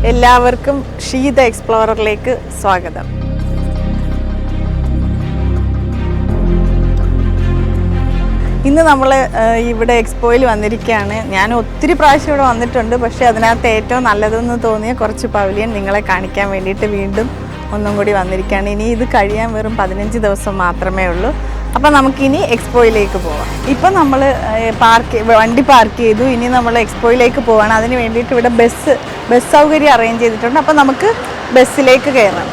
എല്ലാവർക്കും ഷീത എക്സ്പ്ലോററിലേക്ക് സ്വാഗതം. ഇന്ന് നമ്മൾ ഇവിടെ എക്സ്പോയിൽ വന്നിരിക്കുകയാണ്. ഞാൻ ഒത്തിരി പ്രാവശ്യം ഇവിടെ വന്നിട്ടുണ്ട്. പക്ഷേ അതിനകത്ത് ഏറ്റവും നല്ലതെന്ന് തോന്നിയ കുറച്ച് പവലിയൻ നിങ്ങളെ കാണിക്കാൻ വേണ്ടിയിട്ട് വീണ്ടും ഒന്നും കൂടി വന്നിരിക്കുകയാണ്. ഇനി ഇത് കഴിയാൻ വെറും 15 ദിവസം മാത്രമേ ഉള്ളൂ. അപ്പോൾ നമുക്കിനി എക്സ്പോയിലേക്ക് പോവാം. ഇപ്പം നമ്മൾ വണ്ടി പാർക്ക് ചെയ്തു. ഇനി നമ്മൾ എക്സ്പോയിലേക്ക് പോവാണ്. അതിന് വേണ്ടിയിട്ട് ഇവിടെ ബസ് സൗകര്യം അറേഞ്ച് ചെയ്തിട്ടുണ്ട്. അപ്പോൾ നമുക്ക് ബസ്സിലേക്ക് കയറാം.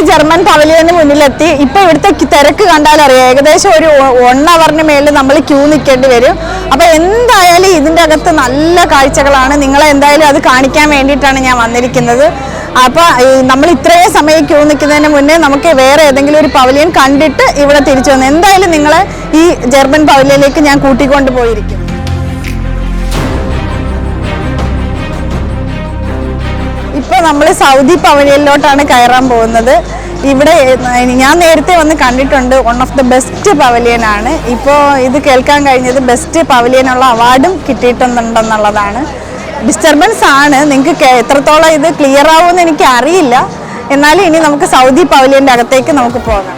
ജർമ്മൻ പവലിയന് മുന്നിലെത്തി. ഇപ്പോൾ ഇവിടുത്തെ തിരക്ക് കണ്ടാൽ അറിയാം, ഏകദേശം ഒരു 1 ഹവറിന് മേളിൽ നമ്മൾ ക്യൂ നിൽക്കേണ്ടി വരും. അപ്പോൾ എന്തായാലും ഇതിൻ്റെ അകത്ത് നല്ല കാഴ്ചകളാണ്. നിങ്ങളെ എന്തായാലും അത് കാണിക്കാൻ വേണ്ടിയിട്ടാണ് ഞാൻ വന്നിരിക്കുന്നത്. അപ്പോൾ നമ്മൾ ഇത്രയും സമയം ക്യൂ നിൽക്കുന്നതിന് മുന്നേ നമുക്ക് വേറെ ഏതെങ്കിലും ഒരു പവലിയൻ കണ്ടിട്ട് ഇവിടെ തിരിച്ചു വന്നു എന്തായാലും നിങ്ങളെ ഈ ജർമ്മൻ പവലിയനിലേക്ക് ഞാൻ കൂട്ടിക്കൊണ്ട് പോയിരിക്കും. ഇപ്പോൾ നമ്മൾ സൗദി പവലിയനിലോട്ടാണ് കയറാൻ പോകുന്നത്. ഇവിടെ ഞാൻ നേരത്തെ വന്ന് കണ്ടിട്ടുണ്ട്. One of the best pavilion ആണ്. ഇപ്പോൾ ഇത് കേൾക്കാൻ കഴിഞ്ഞത് ബെസ്റ്റ് പവലിയനുള്ള അവാർഡും കിട്ടിയിട്ടുണ്ടെന്നുള്ളതാണ്. ഡിസ്റ്റർബൻസ് ആണ്, നിങ്ങൾക്ക് എത്രത്തോളം ഇത് ക്ലിയർ ആവുമെന്ന് എനിക്ക് അറിയില്ല. എന്നാലും ഇനി നമുക്ക് സൗദി പവലിയൻ്റെ അകത്തേക്ക് നമുക്ക് പോകാം.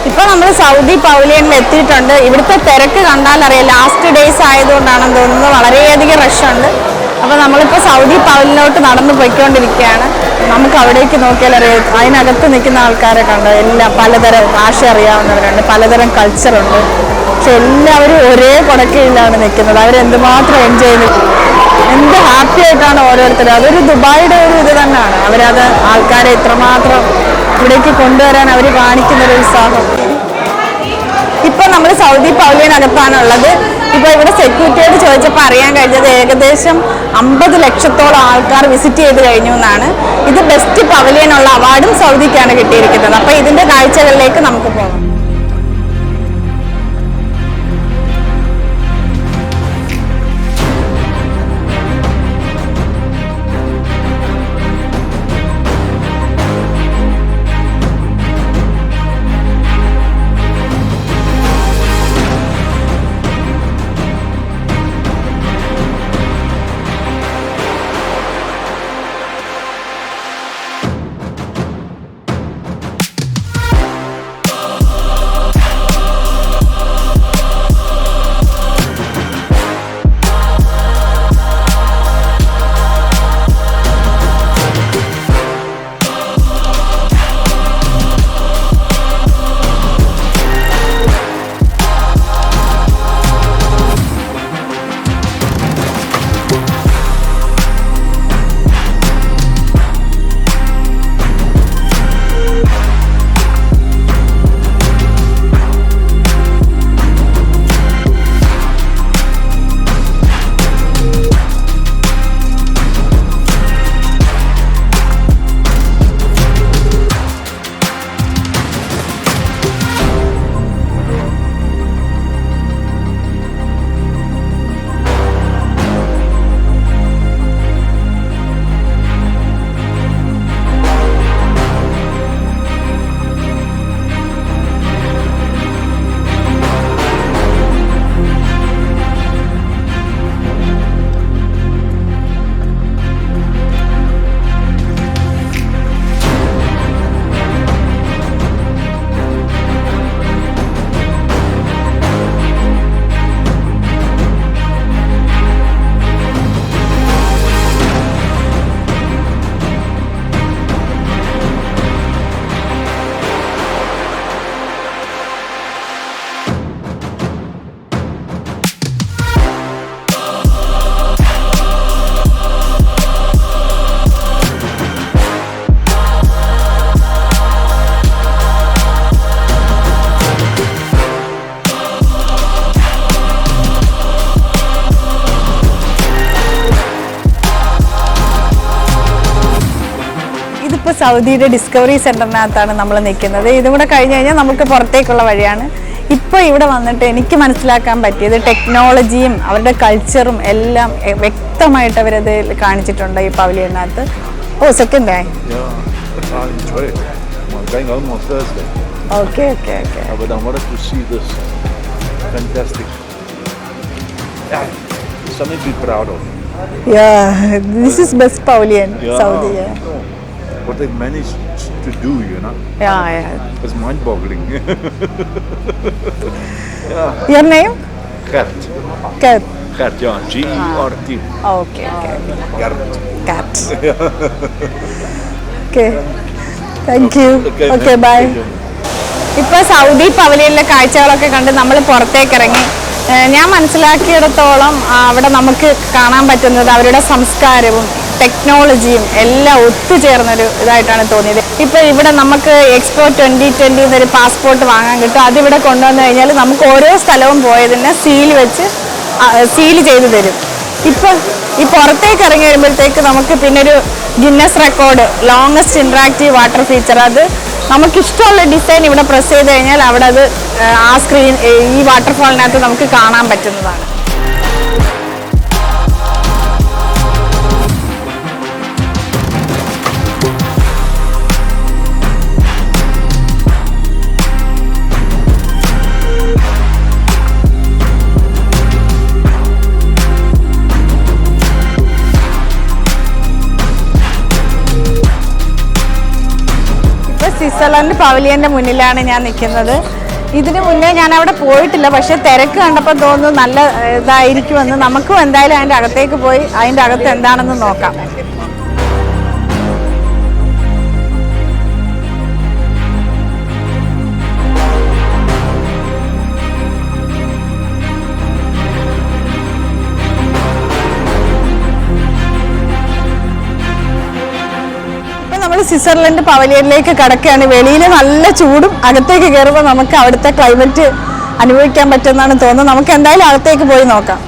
ഇപ്പോൾ നമ്മൾ സൗദി പവലിയനിൽ എത്തിയിട്ടുണ്ട്. ഇവിടുത്തെ തിരക്ക് കണ്ടാൽ അറിയാം, ലാസ്റ്റ് ഡേയ്സ് ആയതുകൊണ്ടാണെന്ന് തോന്നുന്നു വളരെയധികം റഷുണ്ട്. അപ്പോൾ നമ്മളിപ്പോൾ സൗദി പവലിയനിലോട്ട് നടന്നു പോയിക്കൊണ്ടിരിക്കുകയാണ്. നമുക്ക് അവിടേക്ക് നോക്കിയാൽ അറിയാം, അതിനകത്ത് നിൽക്കുന്ന ആൾക്കാരെ കണ്ട് എല്ലാം പലതരം ഭാഷ അറിയാവുന്നവരുണ്ട്, പലതരം കൾച്ചറുണ്ട്. പക്ഷെ എല്ലാവരും ഒരേ കുടക്കീഴിലാണ് നിൽക്കുന്നത്. അവരെന്തുമാത്രം എൻജോയ് ചെയ്ത് എന്ത് ഹാപ്പി ആയിട്ടാണ് ഓരോരുത്തരും. അതൊരു ദുബായിയുടെ ഒരു ഇത് തന്നെയാണ്. അവരത് ആൾക്കാരെ ഇത്രമാത്രം ഇവിടേക്ക് കൊണ്ടുവരാൻ അവർ കാണിക്കുന്നൊരു ഉത്സാഹം. ഇപ്പം നമ്മൾ സൗദി പവലിയനകത്താണുള്ളത്. ഇപ്പോൾ ഇവിടെ സെക്യൂരിറ്റിയോട് ചോദിച്ചപ്പോൾ അറിയാൻ കഴിഞ്ഞത് ഏകദേശം 50 ലക്ഷത്തോളം ആൾക്കാർ വിസിറ്റ് ചെയ്ത് കഴിഞ്ഞു എന്നാണ്. ഇത് ബെസ്റ്റ് പവലിയനുള്ള അവാർഡും സൗദിക്കാണ് കിട്ടിയിരിക്കുന്നത്. അപ്പോൾ ഇതിൻ്റെ കാഴ്ചകളിലേക്ക് നമുക്ക് പോകാം. സൗദിയുടെ ഡിസ്കവറി സെന്ററിനകത്താണ് നമ്മൾ നിൽക്കുന്നത്. ഇതും കൂടെ കഴിഞ്ഞ് കഴിഞ്ഞാൽ നമുക്ക് പുറത്തേക്കുള്ള വഴിയാണ്. ഇപ്പോൾ ഇവിടെ വന്നിട്ട് എനിക്ക് മനസ്സിലാക്കാൻ പറ്റിയത് ടെക്നോളജിയും അവരുടെ കൾച്ചറും എല്ലാം വ്യക്തമായിട്ട് അവരത് കാണിച്ചിട്ടുണ്ട് ഈ പവലിയനകത്ത്. ഓ second day. Okay. But I wanted to see this fantastic. Yeah, something to be proud of. Yeah, this is best pavilion, Saudi. Yeah. What they've managed to do, you know. Yeah. It's mind-boggling. Yeah. Your name? Gert. Gert. Gert, yeah. G-E-R-T. Okay. Gert. Gert. Okay. Thank you. Okay, bye. ഇപ്പോൾ Saudi പവലിയനിലെ കാഴ്ചകളൊക്കെ കണ്ട് നമ്മൾ പുറത്തേക്ക് ഇറങ്ങി. ഞാൻ മനസ്സിലാക്കിയിടത്തോളം അവിടെ നമുക്ക് കാണാൻ പറ്റുന്നത് അവരുടെ സംസ്കാരവും ടെക്നോളജിയും എല്ലാം ഒത്തുചേർന്നൊരു ഇതായിട്ടാണ് തോന്നിയത്. ഇപ്പോൾ ഇവിടെ നമുക്ക് എക്സ്പോ 2020 എന്നൊരു പാസ്പോർട്ട് വാങ്ങാൻ കിട്ടും. അതിവിടെ കൊണ്ടുവന്നു കഴിഞ്ഞാൽ നമുക്ക് ഓരോ സ്ഥലവും പോയതിനെ സീൽ ചെയ്ത് തരും. ഇപ്പം ഈ പുറത്തേക്ക് ഇറങ്ങി വരുമ്പോഴത്തേക്ക് നമുക്ക് പിന്നെ ഒരു Guinness record longest interactive water feature, അത് നമുക്കിഷ്ടമുള്ള ഡിസൈൻ ഇവിടെ പ്രസ് ചെയ്ത് കഴിഞ്ഞാൽ അവിടെ അത് ആ സ്ക്രീൻ ഈ വാട്ടർഫാളിനകത്ത് നമുക്ക് കാണാൻ പറ്റുന്നതാണ്. സ്വിറ്റ്സർലൻഡ് പവലിയൻ്റെ മുന്നിലാണ് ഞാൻ നിൽക്കുന്നത്. ഇതിന് മുന്നേ ഞാൻ അവിടെ പോയിട്ടില്ല, പക്ഷെ തിരക്ക് കണ്ടപ്പോൾ തോന്നുന്നു നല്ല ഇതായിരിക്കുമെന്ന്. നമുക്കും എന്തായാലും അതിൻ്റെ അകത്തേക്ക് പോയി അതിൻ്റെ അകത്ത് എന്താണെന്ന് നോക്കാം. സ്വിറ്റ്സർലൻഡ് പവലിയനിലേക്ക് കടക്കുകയാണ്. വെളിയിൽ നല്ല ചൂടും അകത്തേക്ക് കയറുമ്പോൾ നമുക്ക് അവിടുത്തെ ക്ലൈമറ്റ് അനുഭവിക്കാൻ പറ്റുമെന്നാണ് തോന്നുന്നത്. നമുക്ക് എന്തായാലും അകത്തേക്ക് പോയി നോക്കാം.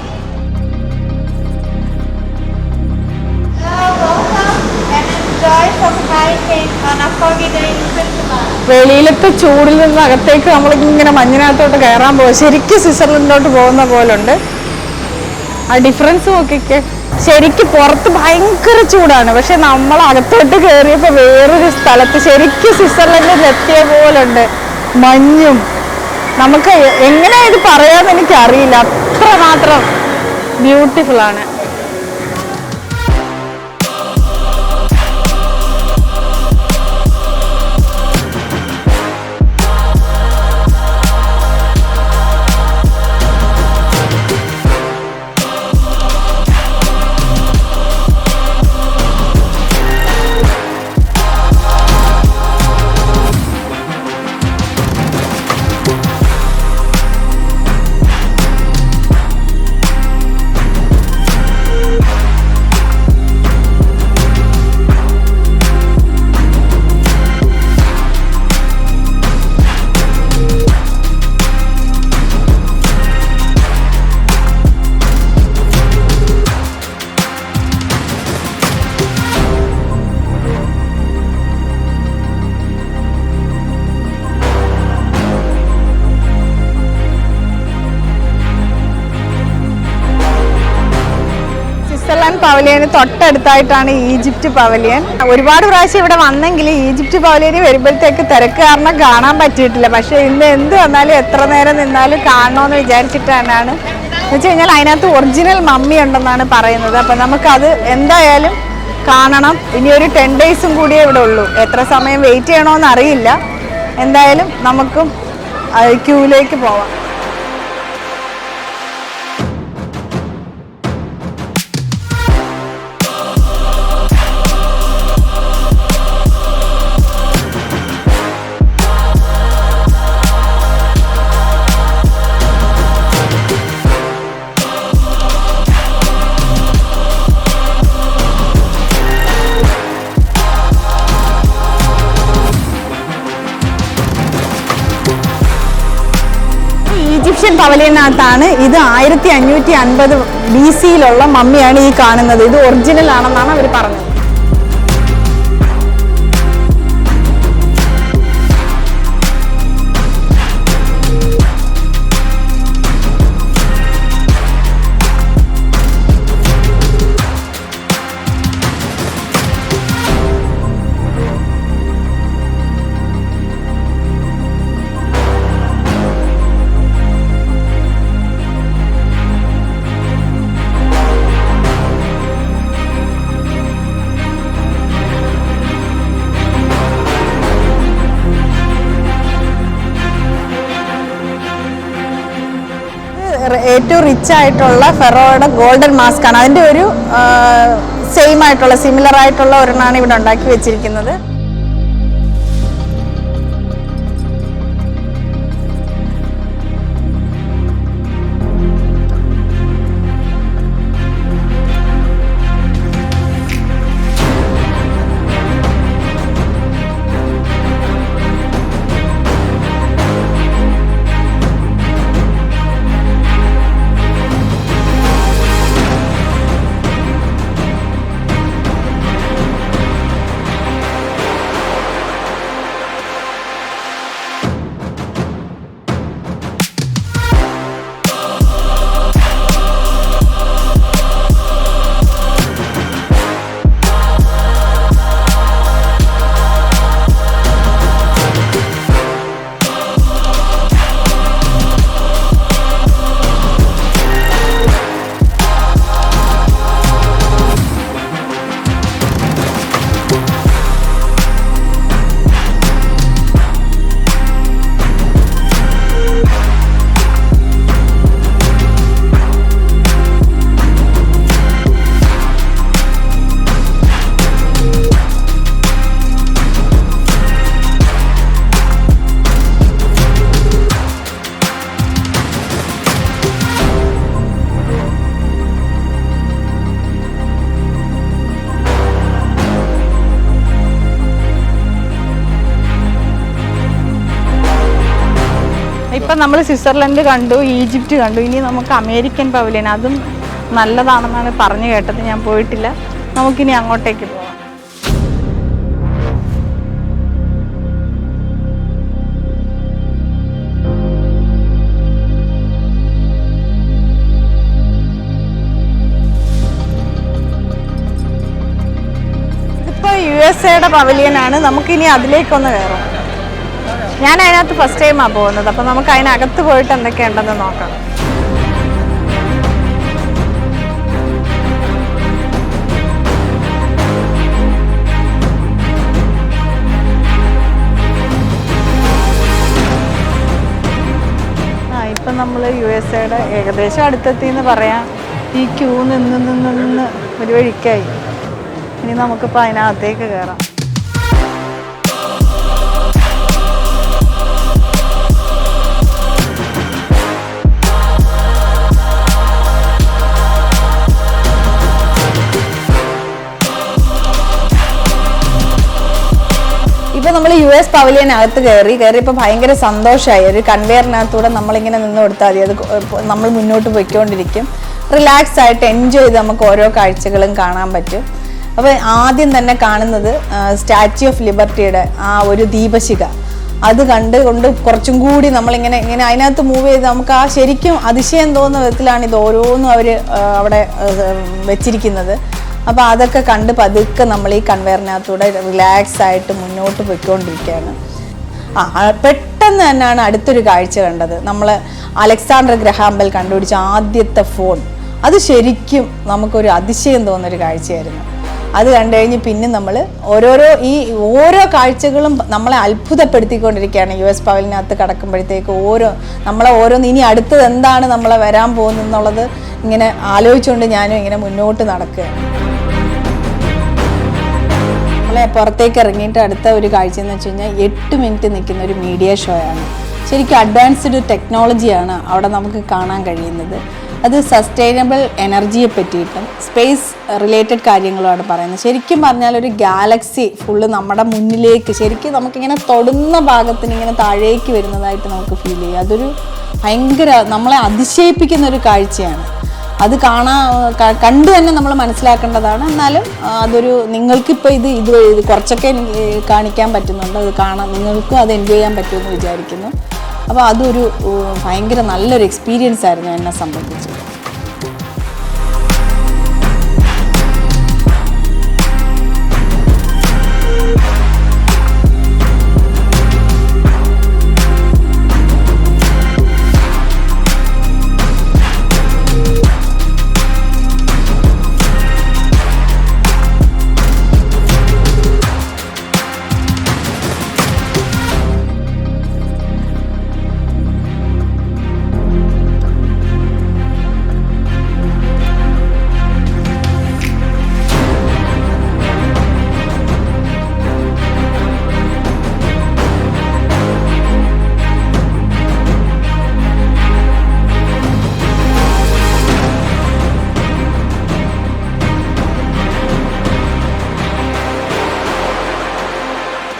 വെളിയിലത്തെ ചൂടിൽ നിന്ന് അകത്തേക്ക് നമ്മളിങ്ങനെ മഞ്ഞിനകത്തോട്ട് കയറാൻ പോകും. ശരിക്കും സ്വിറ്റ്സർലൻഡിലോട്ട് പോകുന്ന പോലുണ്ട്. ആ ഡിഫറൻസ് നോക്കിക്കേ. ശരിക്കും പുറത്ത് ഭയങ്കര ചൂടാണ്, പക്ഷെ നമ്മൾ അകത്തോട്ട് കയറിയപ്പോൾ വേറൊരു സ്ഥലത്ത് ശരിക്കും സ്വിറ്റ്സർലൻഡിൽ എത്തിയ പോലുണ്ട്. മഞ്ഞും നമുക്ക് എങ്ങനെയാ ഇത് പറയാമെന്ന് എനിക്കറിയില്ല, അത്രമാത്രം ബ്യൂട്ടിഫുൾ ആണ്. പവലിയന് തൊട്ടടുത്തായിട്ടാണ് ഈജിപ്റ്റ് പവലിയൻ. ഒരുപാട് പ്രാവശ്യം ഇവിടെ വന്നെങ്കിൽ ഈജിപ്റ്റ് പവലിയന് വരുമ്പോഴത്തേക്ക് തിരക്ക് കാരണം കാണാൻ പറ്റിയിട്ടില്ല. പക്ഷേ ഇന്ന് എന്ത് വന്നാലും എത്ര നേരം നിന്നാലും കാണണമെന്ന് വിചാരിച്ചിട്ട് തന്നെയാണ്. എന്ന് വെച്ച് കഴിഞ്ഞാൽ അതിനകത്ത് ഒറിജിനൽ മമ്മി ഉണ്ടെന്നാണ് പറയുന്നത്. അപ്പം നമുക്കത് എന്തായാലും കാണണം. ഇനിയൊരു 10 ഡേയ്സും കൂടിയേ ഇവിടെ ഉള്ളൂ. എത്ര സമയം വെയിറ്റ് ചെയ്യണമെന്ന് അറിയില്ല. എന്തായാലും നമുക്കും ക്യൂവിലേക്ക് പോവാം. ഈജിപ്ഷ്യൻ പവലിയനകത്താണ്. ഇത് 1550 BC-യിലുള്ള മമ്മിയാണ് ഈ കാണുന്നത്. ഇത് ഒറിജിനൽ ആണെന്നാണ് അവർ പറഞ്ഞത്. ഏറ്റവും റിച്ച് ആയിട്ടുള്ള ഫെറോയുടെ ഗോൾഡൻ മാസ്ക് ആണ്. അതിൻ്റെ ഒരു സെയിം ആയിട്ടുള്ള സിമിലർ ആയിട്ടുള്ള ഒരെണ്ണമാണ് ഇവിടെ ഉണ്ടാക്കി വെച്ചിരിക്കുന്നത്. ഇപ്പം നമ്മൾ സ്വിറ്റ്സർലൻഡ് കണ്ടു, ഈജിപ്റ്റ് കണ്ടു. ഇനി നമുക്ക് അമേരിക്കൻ പവലിയൻ, അതും നല്ലതാണെന്നാണ് പറഞ്ഞു കേട്ടത്. ഞാൻ പോയിട്ടില്ല. നമുക്കിനി അങ്ങോട്ടേക്ക് പോകാം. ഇതിപ്പോൾ USA പവലിയനാണ്. നമുക്കിനി അതിലേക്കൊന്ന് കയറാം. ഞാൻ അതിനകത്ത് ഫസ്റ്റ് ടൈമാണ് പോകുന്നത്. അപ്പം നമുക്ക് അതിനകത്ത് പോയിട്ട് എന്തൊക്കെയുണ്ടെന്ന് നോക്കാം. ഇപ്പം നമ്മൾ USA ഏകദേശം അടുത്തെത്തിയെന്ന് പറയാം. ഈ ക്യൂ നിന്ന് ഒരു വഴിക്കായി. ഇനി നമുക്കിപ്പോൾ അതിനകത്തേക്ക് കയറാം. ഇപ്പോൾ നമ്മൾ US പവലിയനകത്ത് കയറിയപ്പോൾ ഭയങ്കര സന്തോഷമായി. ഒരു കൺവെയറിനകത്തൂടെ നമ്മളിങ്ങനെ നിന്ന് കൊടുത്താൽ മതി, അത് നമ്മൾ മുന്നോട്ട് പോയിക്കൊണ്ടിരിക്കും. റിലാക്സ് ആയിട്ട് എൻജോയ് ചെയ്ത് നമുക്ക് ഓരോ കാഴ്ചകളും കാണാൻ പറ്റും. അപ്പോൾ ആദ്യം തന്നെ കാണുന്നത് സ്റ്റാച്യു ഓഫ് ലിബർട്ടിയുടെ ആ ഒരു ദീപശിഖ. അത് കണ്ടുകൊണ്ട് കുറച്ചും കൂടി നമ്മളിങ്ങനെ അതിനകത്ത് മൂവ് ചെയ്ത് നമുക്ക് ആ ശരിക്കും അതിശയം തോന്നുന്ന വിധത്തിലാണ് ഇത് ഓരോന്നും അവർ അവിടെ വെച്ചിരിക്കുന്നത്. അപ്പോൾ അതൊക്കെ കണ്ട് പതുക്കെ നമ്മൾ ഈ കൺവെയറിനകത്തൂടെ റിലാക്സ് ആയിട്ട് മുന്നോട്ട് പോയിക്കൊണ്ടിരിക്കുകയാണ്. പെട്ടെന്ന് തന്നെയാണ് അടുത്തൊരു കാഴ്ച കണ്ടത്. നമ്മൾ അലക്സാണ്ടർ ഗ്രഹാം ബെൽ കണ്ടുപിടിച്ച ആദ്യത്തെ ഫോൺ. അത് ശരിക്കും നമുക്കൊരു അതിശയം തോന്നുന്നൊരു കാഴ്ചയായിരുന്നു. അത് കണ്ടു കഴിഞ്ഞ് പിന്നെ നമ്മൾ ഓരോ കാഴ്ചകളും നമ്മളെ അത്ഭുതപ്പെടുത്തിക്കൊണ്ടിരിക്കുകയാണ്. US പവലിനകത്ത് കടക്കുമ്പോഴത്തേക്ക് നമ്മളെ ഓരോന്ന് ഇനി അടുത്തത് എന്താണ് നമ്മളെ വരാൻ പോകുന്നതെന്നുള്ളത് ഇങ്ങനെ ആലോചിച്ചുകൊണ്ട് ഞാനും ഇങ്ങനെ മുന്നോട്ട് നടക്കുകയാണ്. നമ്മളെ പുറത്തേക്ക് ഇറങ്ങിയിട്ട് അടുത്ത ഒരു കാഴ്ച എന്ന് വെച്ച് കഴിഞ്ഞാൽ 8 മിനിറ്റ് നിൽക്കുന്ന ഒരു മീഡിയ ഷോ ആണ്. ശരിക്കും അഡ്വാൻസ്ഡ് ടെക്നോളജിയാണ് അവിടെ നമുക്ക് കാണാൻ കഴിയുന്നത്. അത് സസ്റ്റൈനബിൾ എനർജിയെ പറ്റിയിട്ടും സ്പേസ് റിലേറ്റഡ് കാര്യങ്ങളുമാണ് പറയുന്നത്. ശരിക്കും പറഞ്ഞാൽ ഒരു ഗാലക്സി ഫുള്ള് നമ്മുടെ മുന്നിലേക്ക് ശരിക്കും നമുക്കിങ്ങനെ തൊടുന്ന ഭാഗത്തിന് ഇങ്ങനെ താഴേക്ക് വരുന്നതായിട്ട് നമുക്ക് ഫീൽ ചെയ്യും. അതൊരു ഭയങ്കര നമ്മളെ അതിശയിപ്പിക്കുന്ന ഒരു കാഴ്ചയാണ്. അത് കണ്ടു തന്നെ നമ്മൾ മനസ്സിലാക്കേണ്ടതാണ്. എന്നാലും അതൊരു നിങ്ങൾക്കിപ്പോൾ ഇത് കുറച്ചൊക്കെ കാണിക്കാൻ പറ്റുന്നുണ്ട്. അത് നിങ്ങൾക്കും അത് എൻജോയ് ചെയ്യാൻ പറ്റുമെന്ന് വിചാരിക്കുന്നു. അപ്പോൾ അതൊരു ഭയങ്കര നല്ലൊരു എക്സ്പീരിയൻസ് ആയിരുന്നു എന്നെ സംബന്ധിച്ച്.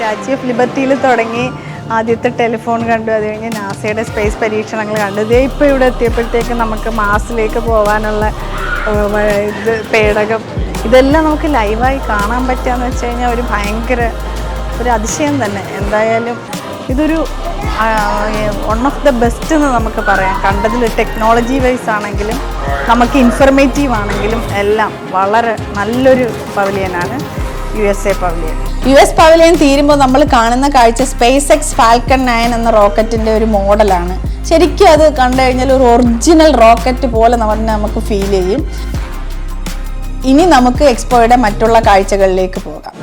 സ്റ്റാച്യു ഓഫ് ലിബർട്ടിയിൽ തുടങ്ങി ആദ്യത്തെ ടെലിഫോൺ കണ്ടു, അത് കഴിഞ്ഞ് നാസയുടെ സ്പേസ് പരീക്ഷണങ്ങൾ കണ്ടു. ഇതേ ഇപ്പോൾ ഇവിടെ എത്തിയപ്പോഴത്തേക്ക് നമുക്ക് മാർസിലേക്ക് പോകാനുള്ള ഇത് പേടകം, ഇതെല്ലാം നമുക്ക് ലൈവായി കാണാൻ പറ്റുകയെന്ന് വെച്ച് കഴിഞ്ഞാൽ ഒരു ഭയങ്കര ഒരു അതിശയം തന്നെ. എന്തായാലും ഇതൊരു വൺ ഓഫ് ദ ബെസ്റ്റ് എന്ന് നമുക്ക് പറയാം. കണ്ടതിൽ ടെക്നോളജി വൈസ് ആണെങ്കിലും നമുക്ക് ഇൻഫർമേറ്റീവ് ആണെങ്കിലും എല്ലാം വളരെ നല്ലൊരു പവലിയനാണ് USA പവലിയൻ. US പവലിയൻ തീരുമ്പോൾ നമ്മൾ കാണുന്ന കാഴ്ച സ്പേസ് എക്സ് ഫാൽക്കൺ 9 എന്ന റോക്കറ്റിൻ്റെ ഒരു മോഡലാണ്. ശരിക്കും അത് കണ്ടു കഴിഞ്ഞാൽ ഒരു ഒറിജിനൽ റോക്കറ്റ് പോലെ നമുക്ക് ഫീൽ ചെയ്യും. ഇനി നമുക്ക് എക്സ്പോയുടെ മറ്റുള്ള കാഴ്ചകളിലേക്ക് പോകാം.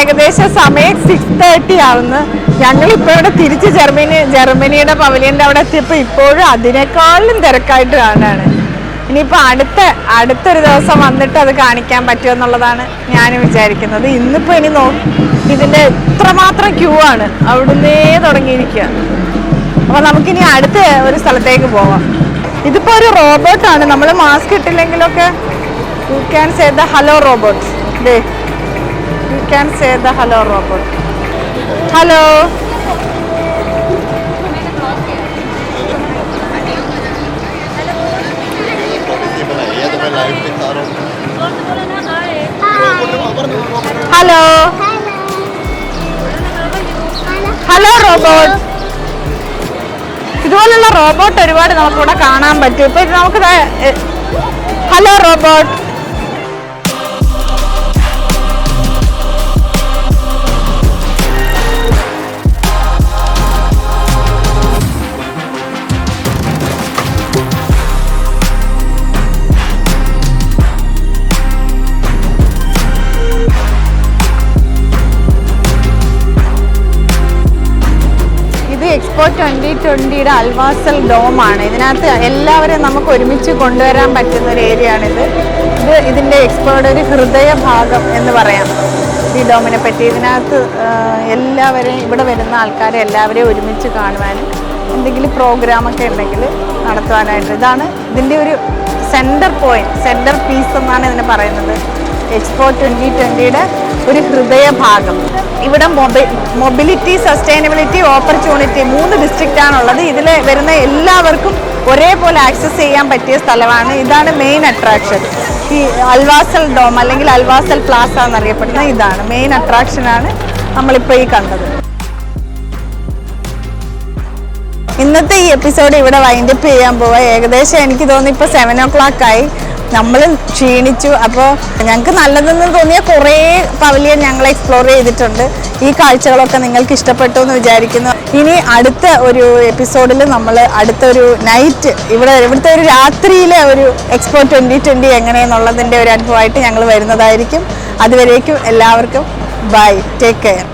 ഏകദേശം സമയം 6:30 ആവുന്നു. ഞങ്ങളിപ്പോൾ ഇവിടെ തിരിച്ച് ജർമ്മനിയുടെ പവലിയൻ്റെ അവിടെ എത്തിയപ്പോൾ ഇപ്പോഴും അതിനേക്കാളും തിരക്കായിട്ട് കാണുകയാണ്. ഇനിയിപ്പോൾ അടുത്തൊരു ദിവസം വന്നിട്ട് അത് കാണിക്കാൻ പറ്റുമോ എന്നുള്ളതാണ് ഞാൻ വിചാരിക്കുന്നത്. ഇന്നിപ്പോൾ ഇനി ഇതിൻ്റെ ഇത്രമാത്രം ക്യൂ ആണ്, അവിടുന്നേ തുടങ്ങിയിരിക്കുക. അപ്പോൾ നമുക്കിനി അടുത്ത ഒരു സ്ഥലത്തേക്ക് പോവാം. ഇതിപ്പോൾ ഒരു റോബോട്ടാണ്. നമ്മൾ മാസ്ക് ഇട്ടില്ലെങ്കിലൊക്കെ you can say the hello robot. ദേ you can say the hello robot. Hello. Hello. Hello robot. ഇതുപോലുള്ള റോബോട്ട് ഒരുപാട് നമുക്കിവിടെ കാണാൻ പറ്റും. ഇപ്പൊ നമുക്ക് ഹലോ റോബോട്ട്. എക്സ്പോ 2020യുടെ അൽവാസൽ ഡോമാണ്. ഇതിനകത്ത് എല്ലാവരെയും നമുക്ക് ഒരുമിച്ച് കൊണ്ടുവരാൻ പറ്റുന്ന ഒരു ഏരിയയാണിത്. ഇതിൻ്റെ എക്സ്പോയുടെ ഒരു ഹൃദയഭാഗം എന്ന് പറയാം ഈ ഡോമിനെ പറ്റി. ഇതിനകത്ത് എല്ലാവരെയും ഇവിടെ വരുന്ന ആൾക്കാരെ എല്ലാവരെയും ഒരുമിച്ച് കാണുവാനും എന്തെങ്കിലും പ്രോഗ്രാമൊക്കെ ഉണ്ടെങ്കിൽ നടത്തുവാനായിട്ട് ഇതാണ് ഇതിൻ്റെ ഒരു സെൻറ്റർ പീസ് എന്നാണ് ഇതിനെ പറയുന്നത്. എക്സ്പോ 2020യുടെ ഒരു ഹൃദയഭാഗം. ഇവിടെ മൊബിലിറ്റി, സസ്റ്റൈനബിലിറ്റി, ഓപ്പർച്യൂണിറ്റി 3 ഡിസ്ട്രിക്റ്റാണുള്ളത്. ഇതിൽ വരുന്ന എല്ലാവർക്കും ഒരേപോലെ ആക്സസ് ചെയ്യാൻ പറ്റിയ സ്ഥലമാണ്. ഇതാണ് മെയിൻ അട്രാക്ഷൻ. ഈ അൽവാസൽ ഡോം അല്ലെങ്കിൽ അൽവാസൽ പ്ലാസ എന്നറിയപ്പെടുന്ന ഇതാണ് മെയിൻ അട്രാക്ഷനാണ് നമ്മളിപ്പോൾ ഈ കണ്ടത്. ഇന്നത്തെ ഈ എപ്പിസോഡ് ഇവിടെ വൈൻഡപ്പ് ചെയ്യാൻ പോവാം. ഏകദേശം എനിക്ക് തോന്നി ഇപ്പോൾ 7 o'clock ആയി. നമ്മൾ ക്ഷീണിച്ചു. അപ്പോൾ ഞങ്ങൾക്ക് നല്ലതെന്ന് തോന്നിയ കുറേ പവലിയൻ ഞങ്ങൾ എക്സ്പ്ലോർ ചെയ്തിട്ടുണ്ട്. ഈ കാഴ്ചകളൊക്കെ നിങ്ങൾക്ക് ഇഷ്ടപ്പെട്ടു എന്ന് വിചാരിക്കുന്നു. ഇനി അടുത്ത ഒരു എപ്പിസോഡിൽ നമ്മൾ അടുത്തൊരു നൈറ്റ് ഇവിടുത്തെ ഒരു രാത്രിയിലെ ഒരു എക്സ്പോ 2020 എങ്ങനെയെന്നുള്ളതിൻ്റെ ഒരു അനുഭവമായിട്ട് ഞങ്ങൾ വരുന്നതായിരിക്കും. അതുവരേക്കും എല്ലാവർക്കും ബൈ, ടേക്ക് കെയർ.